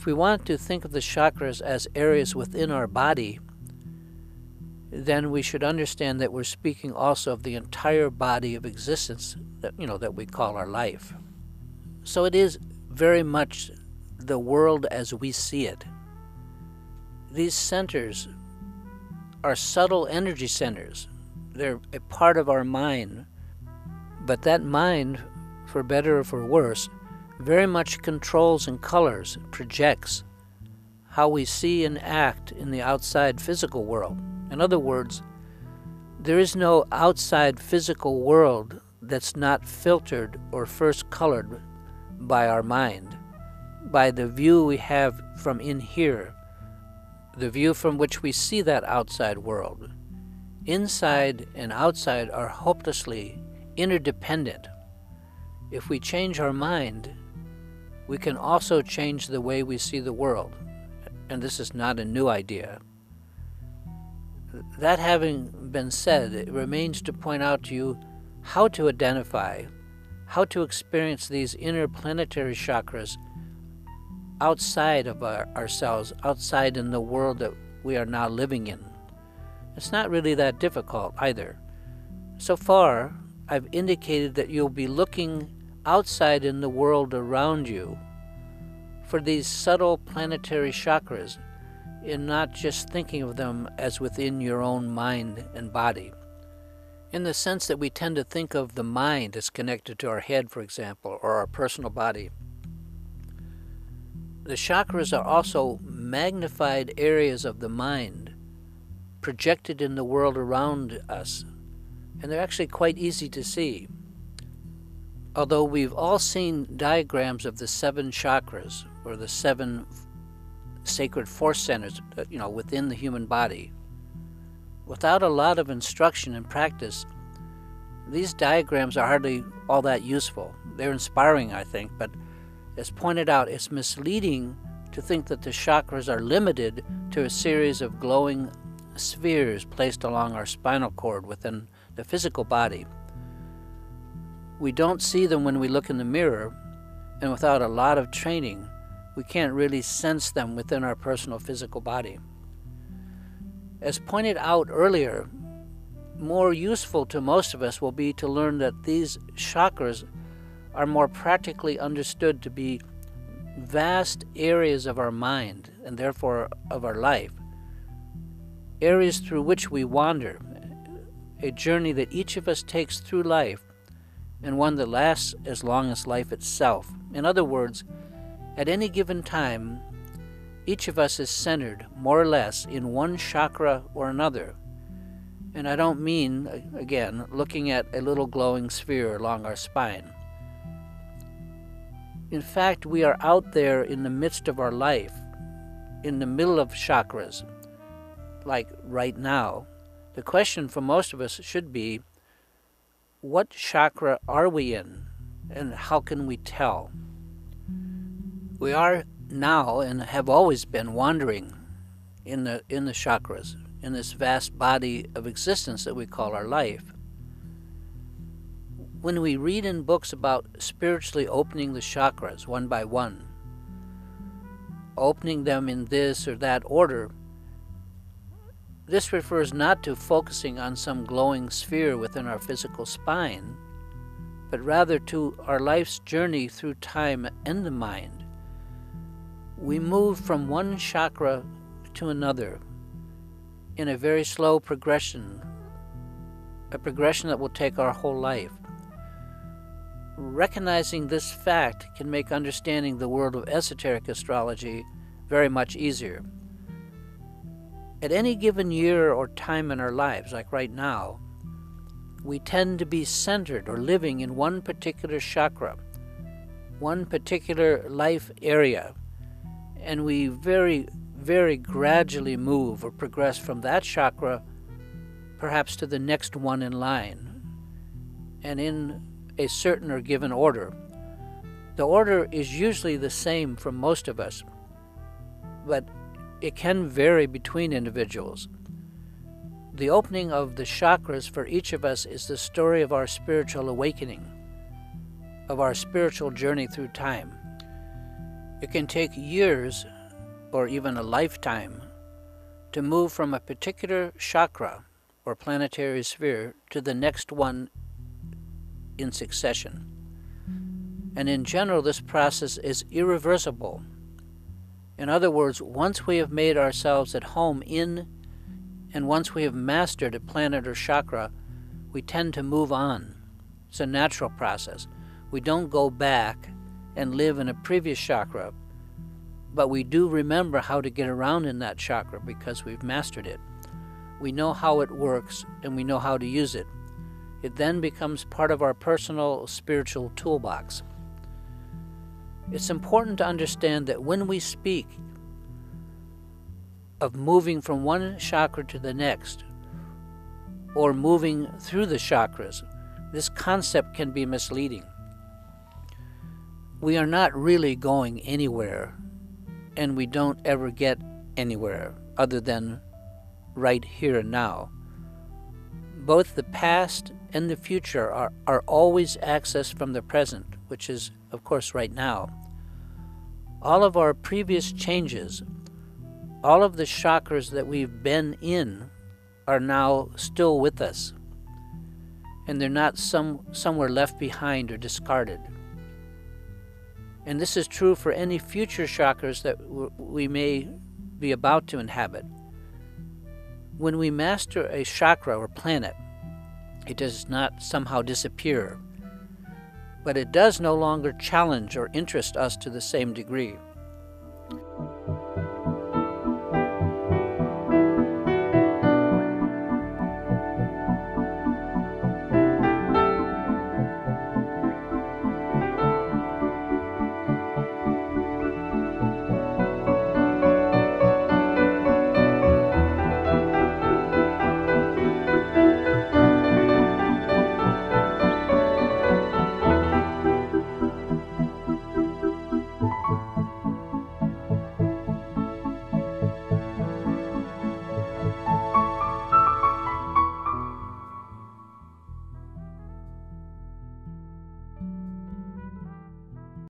If we want to think of the chakras as areas within our body, then we should understand that we're speaking also of the entire body of existence that we call our life. So it is very much the world as we see it. These centers are subtle energy centers. They're a part of our mind, but that mind, for better or for worse, very much controls and colors, projects how we see and act in the outside physical world. In other words, there is no outside physical world that's not filtered or first colored by our mind, by the view we have from in here, the view from which we see that outside world. Inside and outside are hopelessly interdependent. If we change our mind, we can also change the way we see the world. And this is not a new idea. That having been said, it remains to point out to you how to identify, how to experience these inner planetary chakras outside of ourselves, outside in the world that we are now living in. It's not really that difficult either. So far, I've indicated that you'll be looking outside in the world around you for these subtle planetary chakras, and not just thinking of them as within your own mind and body. In the sense that we tend to think of the mind as connected to our head, for example, or our personal body. The chakras are also magnified areas of the mind, projected in the world around us, and they're actually quite easy to see. Although we've all seen diagrams of the 7 chakras, or the 7 sacred force centers, within the human body, without a lot of instruction and practice, these diagrams are hardly all that useful. They're inspiring, I think, but as pointed out, it's misleading to think that the chakras are limited to a series of glowing spheres placed along our spinal cord within the physical body. We don't see them when we look in the mirror, and without a lot of training, we can't really sense them within our personal physical body. As pointed out earlier, more useful to most of us will be to learn that these chakras are more practically understood to be vast areas of our mind, and therefore of our life, areas through which we wander, a journey that each of us takes through life, and one that lasts as long as life itself. In other words, at any given time, each of us is centered, more or less, in one chakra or another. And I don't mean, again, looking at a little glowing sphere along our spine. In fact, we are out there in the midst of our life, in the middle of chakras, like right now. The question for most of us should be, what chakra are we in, and how can we tell? We are now, and have always been, wandering in the chakras, in this vast body of existence that we call our life. When we read in books about spiritually opening the chakras one by one, opening them in this or that order, this refers not to focusing on some glowing sphere within our physical spine, but rather to our life's journey through time and the mind. We move from one chakra to another in a very slow progression, a progression that will take our whole life. Recognizing this fact can make understanding the world of esoteric astrology very much easier. At any given year or time in our lives, like right now, we tend to be centered or living in one particular chakra, one particular life area, and we very, very gradually move or progress from that chakra perhaps to the next one in line, and in a certain or given order. The order is usually the same for most of us, but it can vary between individuals. The opening of the chakras for each of us is the story of our spiritual awakening, of our spiritual journey through time. It can take years or even a lifetime to move from a particular chakra or planetary sphere to the next one in succession. And in general, this process is irreversible. In other words, once we have made ourselves at home in, and once we have mastered a planet or chakra, we tend to move on. It's a natural process. We don't go back and live in a previous chakra, but we do remember how to get around in that chakra because we've mastered it. We know how it works and we know how to use it. It then becomes part of our personal spiritual toolbox. It's important to understand that when we speak of moving from one chakra to the next, or moving through the chakras, this concept can be misleading. We are not really going anywhere, and we don't ever get anywhere other than right here and now. Both the past and the future are always accessed from the present, which is, of course, right now. All of our previous changes, all of the chakras that we've been in, are now still with us, and they're not somewhere left behind or discarded. And this is true for any future chakras that we may be about to inhabit. When we master a chakra or planet, it does not somehow disappear, but it does no longer challenge or interest us to the same degree.